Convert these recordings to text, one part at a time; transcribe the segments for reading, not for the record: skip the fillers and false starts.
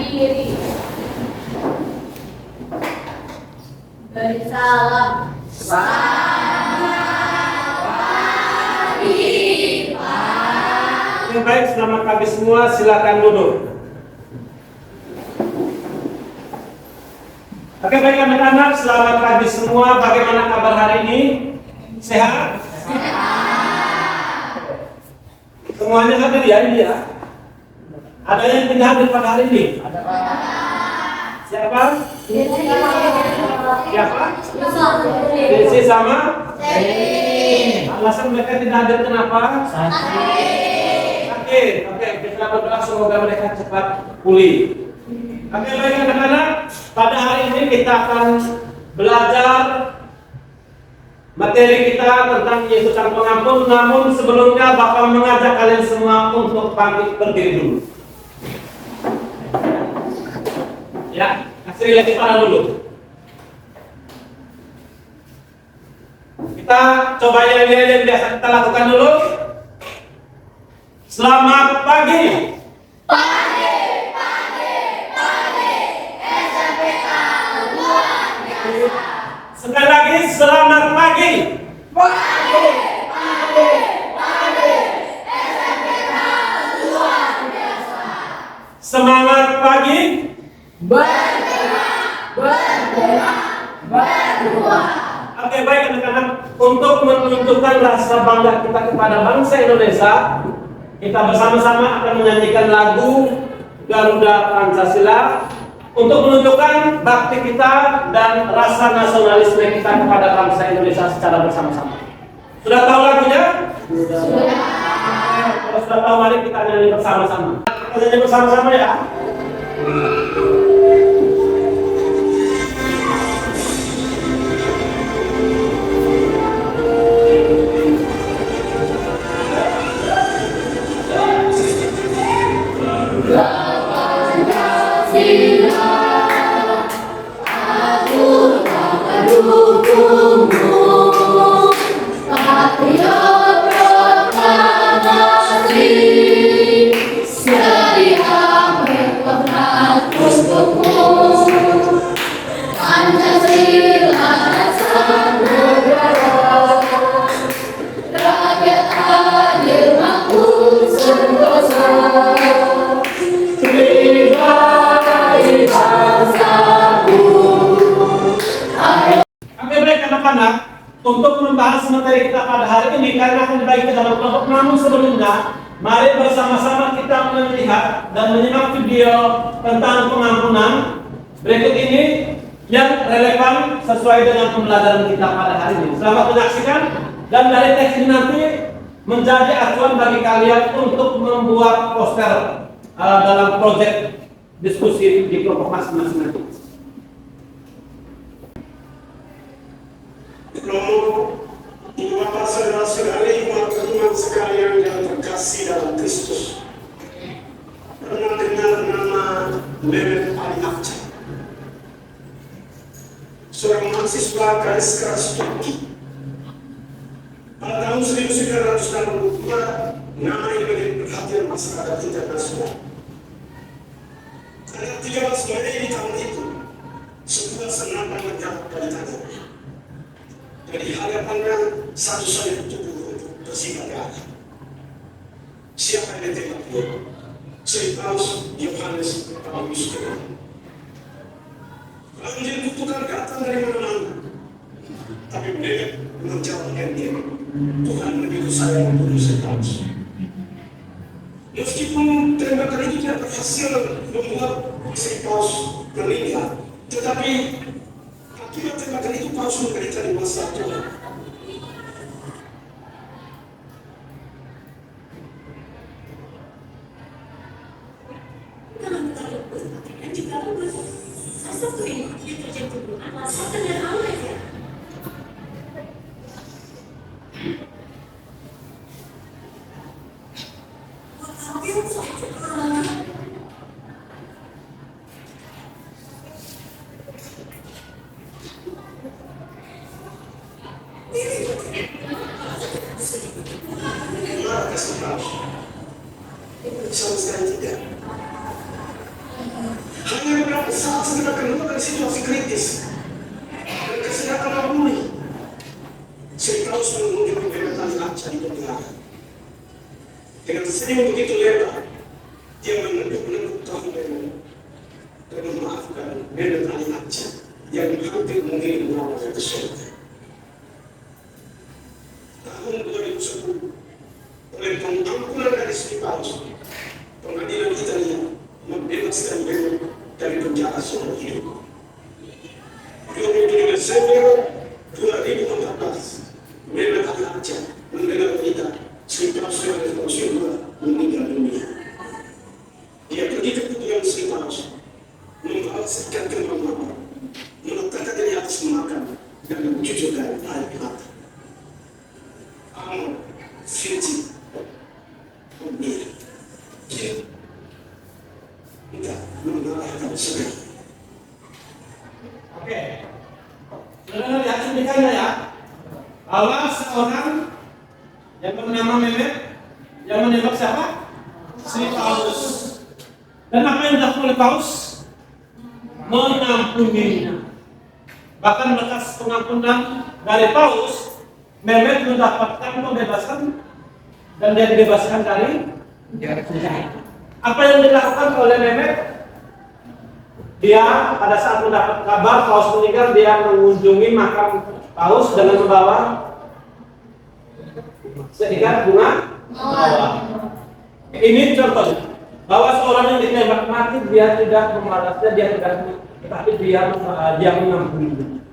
diri. Beri salam. Yang baik, selamat pagi semua. Silakan duduk. Oke, baik anak-anak, selamat pagi semua. Bagaimana kabar hari ini? Sehat? Semuanya hadir ya ini ya? Ada yang tidak hadir pada hari ini? Siapa? Siapa? Desi sama? Alasan mereka tidak hadir kenapa? Oke, kita berdoa semoga mereka cepat pulih. Oke, baik anak-anak, pada hari ini kita akan belajar materi kita tentang Yesus Sang Pengampun. Namun sebelumnya Bapak mengajak kalian semua untuk bangkit berdiri dulu. Ya, kasih lagi para dulu. Kita coba yang biasa kita lakukan dulu. Selamat pagi. Pagi, SMPK luar biasa. Sekali lagi, selamat pagi. Pagi, SMPK luar biasa. Semangat pagi. Berdoa. Oke, baik anak-anak, untuk menunjukkan rasa bangga kita kepada bangsa Indonesia, kita bersama-sama akan menyanyikan lagu Garuda Pancasila untuk menunjukkan bakti kita dan rasa nasionalisme kita kepada bangsa Indonesia secara bersama-sama. Sudah tahu lagunya? Sudah. Kalau sudah tahu, mari kita nyanyi bersama-sama. Kita nyanyi bersama-sama ya. Untuk membahas materi kita pada hari ini, karena akan dibagi ke dalam kelompok. Namun sebelumnya, mari bersama-sama kita melihat dan menyimak video tentang pengampunan berikut ini yang relevan sesuai dengan pembelajaran kita pada hari ini. Selamat menyaksikan, dan dari teks ini nanti menjadi acuan bagi kalian untuk membuat poster dalam proyek diskusi di kelompok masing-masing. Bapak saudara-saudari, teman-teman sekalian yang terkasih dalam Kristus, pernah dengar nama Mehmet Ali Akça, seorang mahasiswa garis keras Turki. Pada tahun 1962, nama ini menjadi perhatian masyarakat internasional. Tanggal 13 Mei tahun itu, sebuah senapan menjatuh dari tangannya. Jadi hadapannya satu saja tubuh untuk bersihkan darah. Siapa yang ditembak dia? Saint Paus Yohanes Paulus II. Banjir kutukan datang dari mana-mana, tapi mereka menjawabkan dia. Tuhan begitu sayang untuk Saint Paus. Meskipun tembakan itu tidak berhasil membuat Saint Paus meninggal, tetapi akibat tembakan itu Paus menderita di masa tua. Sama sekali tidak. Hanya beberapa saat kita keluar dari situasi kritis dan kesehatan memulih. Paulus mengunjungi Bethania Acca di Pontianak. Dengan senyum begitu lebar, dia menunduk tangannya dan memaafkan Bethania Acca yang hampir mengirim nyawanya ke surga. Tahun 2010, oleh pengampunan dari Sri Paulus, pengadilan Italia membebaskan Beno dari penjara seumur hidup. 27 Desember 2014, Bethania Acca mendengar berita Sri Paulus yang meninggal dunia. Dia pergi ke kediaman Sri Paulus, membalaskan kemampuan, meletakkan di atas makam dan mencucurkan air mata. Amor, fiti, umir, dia tidak mengalahkan segala. Oke, saudara lihat sendirinya ya, bahwa seorang yang bernama Mehmet yang menembak siapa? Sri Paulus. Dan apa yang dilakukan oleh Paulus? Mengampuninya. Bahkan bekas pengampunan dari Paulus, Mehmet mendapatkan pembebasan dan dia dibebaskan dari penjara. Apa yang dilakukan oleh Mehmet? Dia pada saat mendapat kabar Paulus meninggal, dia mengunjungi makam Paulus dengan membawa seikat bunga mawar. Ini contoh bahwa seorang yang ditembak mati dia tidak membalasnya, dia tidak, tapi dia mengampuni.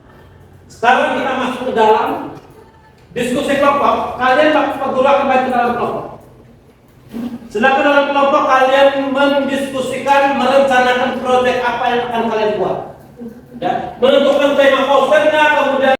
Sekarang kita masuk ke dalam diskusi kelompok. Kalian Pak Guru akan baik ke dalam kelompok. Sedangkan dalam kelompok kalian mendiskusikan, merencanakan proyek apa yang akan kalian buat. Ya, menentukan tema posternya, kemudian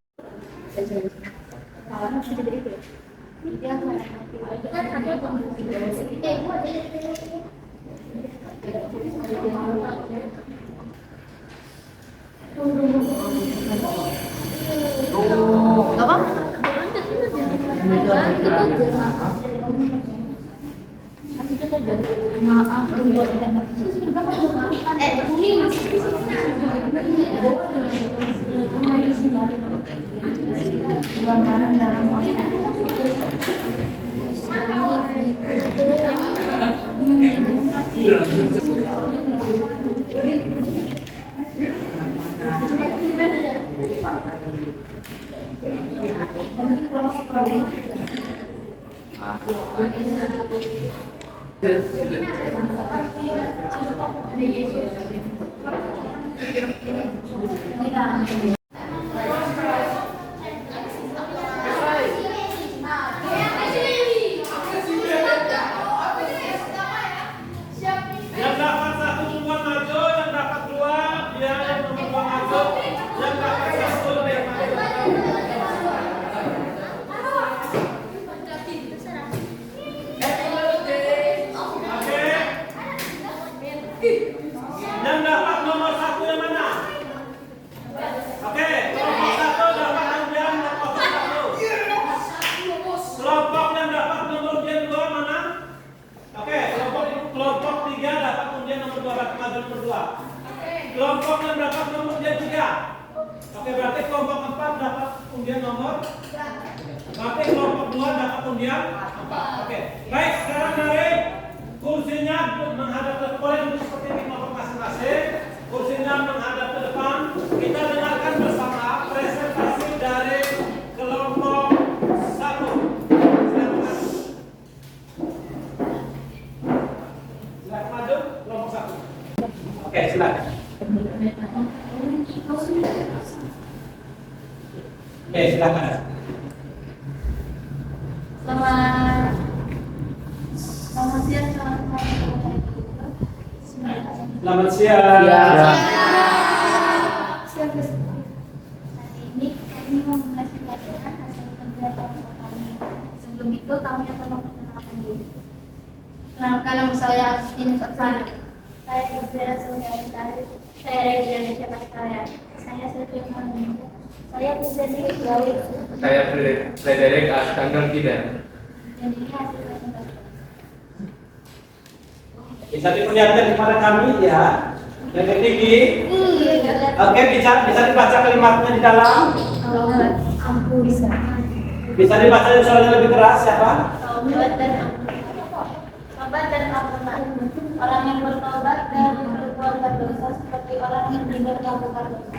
kelompok yang dapat nomor undian 3. Oke, berarti kelompok 4 dapat undian nomor. Berarti kelompok 2 dapat undian 4. Oke. Baik, sekarang mari kursinya menghadap ke depan seperti di kelompok masing-masing. Kursinya menghadap ke depan. Kita dengarkan bersama presentasi dari kelompok 1. Silakan maju kelompok 1. Oke, silakan. Oke, silakan. Selamat siang, Selamat siang. Hari ini kami mau mengasih pelajaran hasil kerja kelompok kami. Sebelum itu kami akan memperkenalkan diri. Kenalkan, nama saya Agustin Soksana. Saya Ibrahim Solidaritas. Saya Regina Cepataya. Saya Setiap Manu. Saya Buzani Gawi. Saya Frederick Astandang Tidak. Jadi hasil presentasi. Bisa diperlihatkan kepada kami ya. Lebih tinggi. Oke, bisa dibaca kalimatnya di dalam. Ampun bisa. Bisa dibaca yang suaranya lebih keras, siapa? Taubat dan ampunan. Taubat dan ampunan. Orang yang bertobat dan berbuat berdosa seperti orang yang tidak melakukan dosa.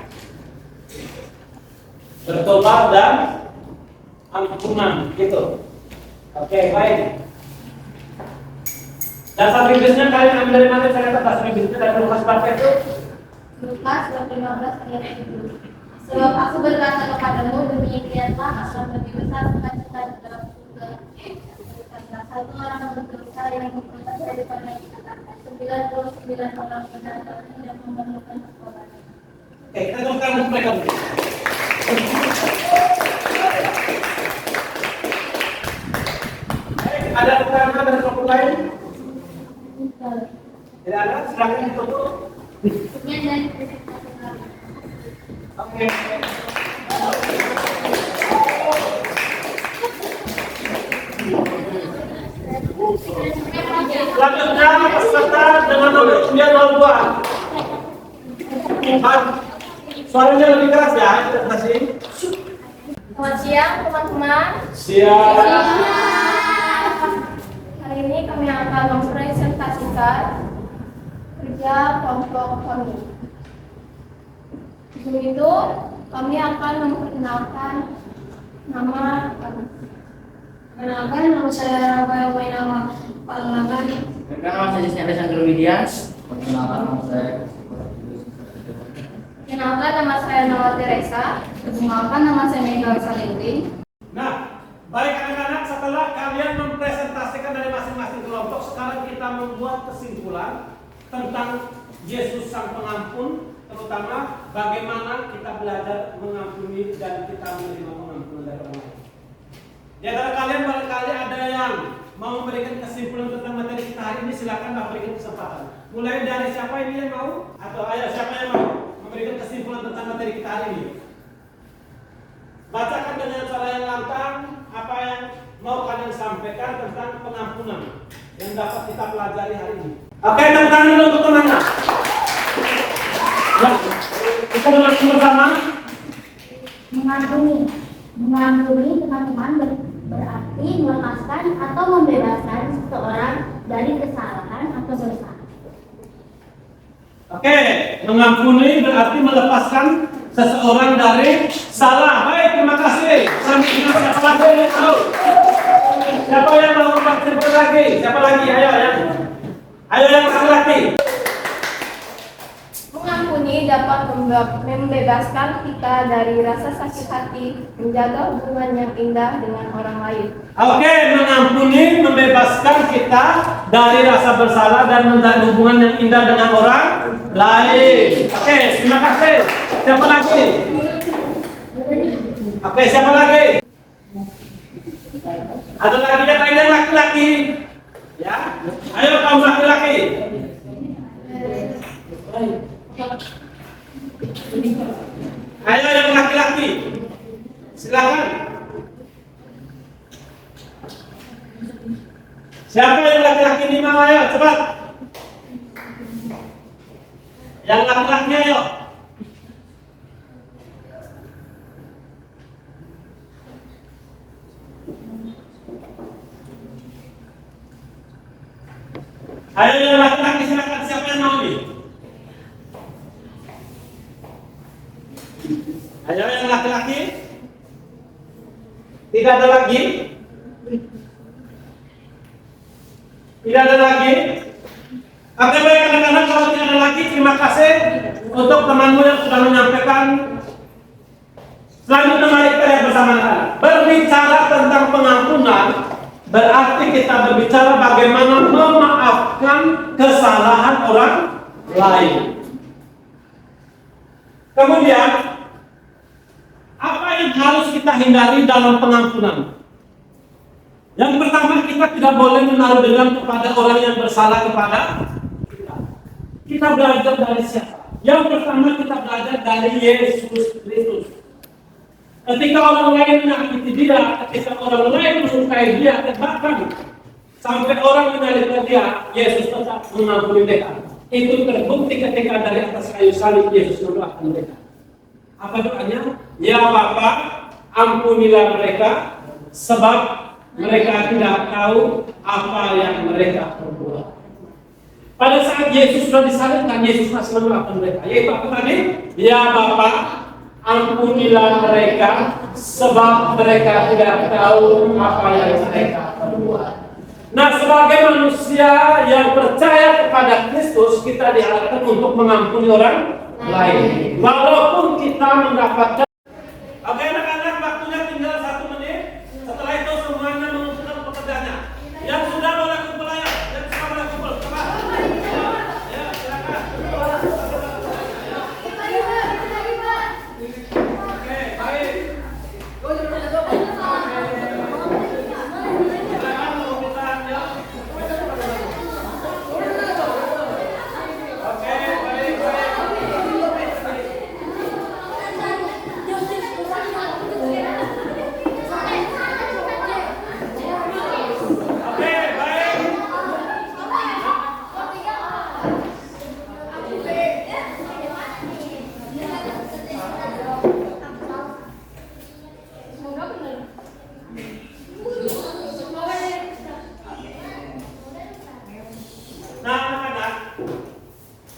Bertobat dan ampunan, gitu. Oke, baik. Dasar Inggrisnya kalian ambil dari mana? Saya kata dasar Inggrisnya dari Lukas berapa itu? Lukas 15 ayat 7. Sebab aku berkata kepadamu, demikianlah akan lebih besar sukacita di dalam surga karena satu orang berdosa yang bertobat daripada 99 orang berdosa yang memerlukan pertobatan. Oke, kita tunggu mereka dulu. Ada pertanyaan dari kelompok lain? Tidak ada, silakan ditutup. Oke. Selanjutnya peserta dengan nomor 902. Suaranya lebih keras ya, terima kasih. Selamat siang teman-teman. Siap. Hari ini kami akan mempresentasikan kerja kelompok kami. Sebelum itu, kami akan memperkenalkan nama kami. Perkenalkan, nama saya Rafael Wainama Palangan. Nama saya Alexander Widias. Perkenalkan nama saya. Kenalkan nama saya Noah Teresa. Perkenalkan, nama saya Mega Salinti. Nah, baik anak-anak, setelah kalian mempresentasikan dari masing-masing kelompok, sekarang kita membuat kesimpulan tentang Yesus Sang Pengampun, terutama bagaimana kita belajar mengampuni dan kita menerima pengampunan dari orang lain. Di antara kalian barangkali ada yang mau memberikan kesimpulan tentang materi kita hari ini, silakan berikan kesempatan. Mulai dari siapa ini yang mau? Atau ayo siapa yang mau memberikan kesimpulan tentang materi kita hari ini? Bacakan dengan cara yang lantang apa yang mau kalian sampaikan tentang pengampunan yang dapat kita pelajari hari ini. Oke, tepuk tangan dulu untuk teman-teman. Ya, kita bersama. Mengampuni teman-teman berarti melepaskan atau membebaskan seseorang dari kesalahan atau dosa. Oke, mengampuni berarti melepaskan seseorang dari salah. Baik, terima kasih. Selanjutnya siapa lagi? Siapa yang mau berpartisipasi lagi? Siapa lagi? Ayo yang laki-laki. Mengampuni dapat membebaskan kita dari rasa sakit hati, menjaga hubungan yang indah dengan orang lain. Oke, mengampuni membebaskan kita dari rasa bersalah dan menjalin hubungan yang indah dengan orang lain. Oke, terima kasih. Siapa lagi? Oke, siapa lagi? Ada lagi yang lain yang laki-laki? Ya, ayo kaum laki-laki. Ayo yang laki-laki, silakan. Siapa yang laki-laki ini mau? Ayo cepat. Yang laki-laki ayo. Ayo yang laki-laki silakan. Siapa yang mau nih? Ayo yang laki-laki. Tidak ada lagi. Tidak ada lagi. Oke, baik anak-anak, kalau tidak ada lagi, terima kasih untuk temanmu yang sudah menyampaikan. Selanjutnya mari kita lihat bersama-sama. Berbicara tentang pengampunan berarti kita berbicara bagaimana memaafkan kesalahan orang lain. Kemudian apa yang harus kita hindari dalam pengampunan? Yang pertama, kita tidak boleh menaruh dendam kepada orang yang bersalah kepada kita. Kita belajar dari siapa? Yang pertama, kita belajar dari Yesus Kristus. Ketika orang lain menyakiti dia, ketika orang lain melukai dia, bahkan sampai orang menyalibkan dia, Yesus tetap mengampuni mereka. Itu terbukti ketika dari atas kayu salib Yesus mendoakan mereka. Apa doanya? Ya Bapa, ampunilah mereka, sebab mereka tidak tahu apa yang mereka perbuat. Pada saat Yesus sudah disalibkan, Yesus masih mendoakan mereka. Yaitu apa tadi? Ya Bapa, ampunilah mereka, sebab mereka tidak tahu apa yang mereka perbuat. Nah, sebagai manusia yang percaya kepada Kristus, kita diarahkan untuk mengampuni orang lain. Walaupun kita mendapatkan. Oke anak-anak, waktunya tinggal 1 menit. Setelah itu semuanya mengumpulkan pekerjaannya. Yang sudah boleh kumpul aja. Yang sudah boleh kumpul. Coba. Ya, silakan. Oke, baik. Silakan mengumpulkan ya. Oke, baik, baik. Oke, baik. Nah, anak-anak,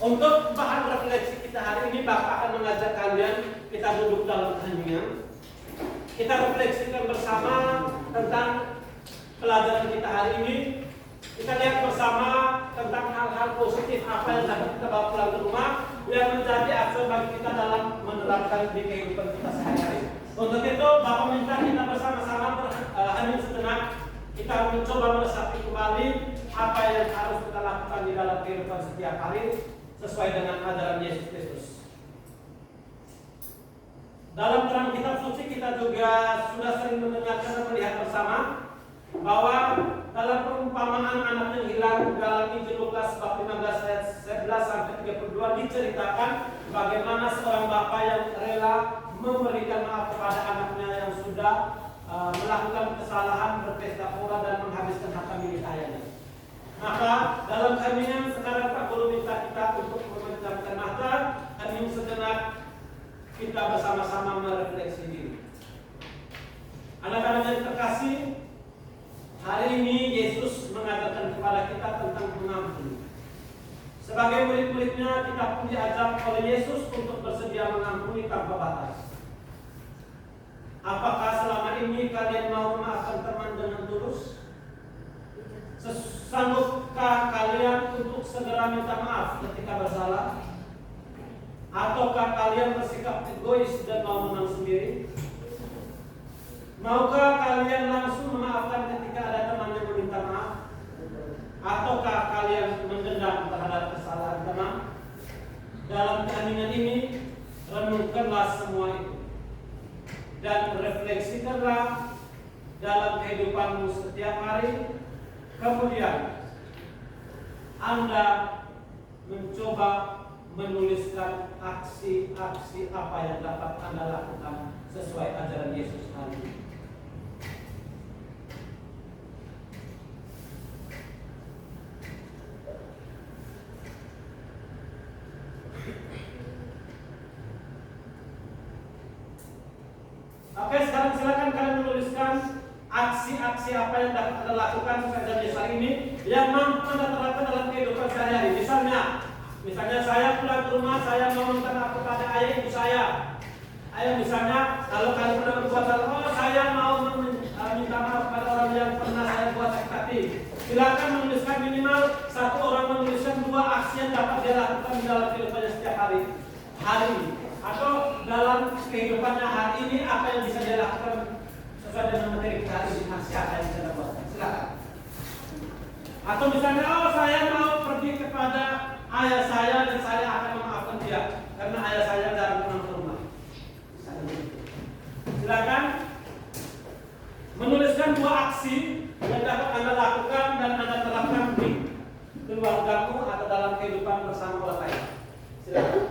untuk bahan refleksi kita hari ini, Bapak akan mengajak kalian kita duduk dalam keheningan. Kita refleksikan bersama tentang pelajaran kita hari ini. Kita lihat bersama tentang hal-hal positif apa yang dapat kita bawa pulang ke rumah yang menjadi aksen bagi kita dalam menerapkan di kehidupan kita sehari-hari. Untuk itu, Bapak minta kita bersama-sama berhening sejenak. Kita mencoba meresapi kembali apa yang harus kita lakukan di dalam kehidupan setiap hari sesuai dengan ajaran Yesus Kristus. Dalam terang kitab suci kita juga sudah sering mendengarkan dan melihat bersama bahwa dalam perumpamaan anak yang hilang dalam Injil Lukas bab 15 ayat 11 sampai 32 diceritakan bagaimana seorang bapa yang rela memberikan maaf kepada anaknya yang sudah melakukan kesalahan, berpesta pora dan menghabiskan harta milik ayahnya. Maka dalam keheningan sekarang Pak Guru minta kita untuk memejamkan mata, hening sejenak, kita bersama-sama merefleksi diri. Anak-anak yang terkasih, hari ini Yesus mengajarkan kepada kita tentang mengampuni. Sebagai murid-muridnya, kita pun diajar oleh Yesus untuk bersedia mengampuni tanpa batas. Apakah selama ini kalian mau memaafkan teman dengan tulus? Sanggupkah kalian untuk segera minta maaf ketika bersalah? Ataukah kalian bersikap egois dan mau menang sendiri? Maukah kalian langsung memaafkan ketika ada teman yang meminta maaf? Ataukah kalian mendendam terhadap kesalahan teman? Dalam keheningan ini, renungkanlah semua itu dan refleksikanlah dalam kehidupanmu setiap hari. Kemudian Anda mencoba menuliskan aksi-aksi apa yang dapat Anda lakukan sesuai ajaran Yesus hari ini. Oke, sekarang silakan kalian menuliskan aksi-aksi apa yang dapat Anda lakukan sesuai ajaran Yesus hari ini yang mampu Anda terapkan dalam kehidupan sehari-hari. Misalnya saya pulang ke rumah, saya mau minta maaf kepada ayah ibu saya. Ayah misalnya, kalau kalian pernah berbuat salah, saya mau minta maaf kepada orang yang pernah saya buat sakit hati. Silakan menuliskan minimal satu orang menuliskan 2 aksi yang dapat dia lakukan di dalam kehidupannya setiap hari ini. Atau dalam kehidupannya hari ini apa yang bisa dia lakukan sesuai dengan materi kita hari ini, aksi apa yang bisa dia lakukan. Silakan. Atau misalnya, saya mau pergi kepada ayah saya dan saya akan memaafkan dia karena ayah saya jarang pulang ke rumah. Silakan menuliskan 2 aksi yang dapat Anda lakukan dan Anda terapkan di keluargamu atau dalam kehidupan bersama orang lain. Silakan.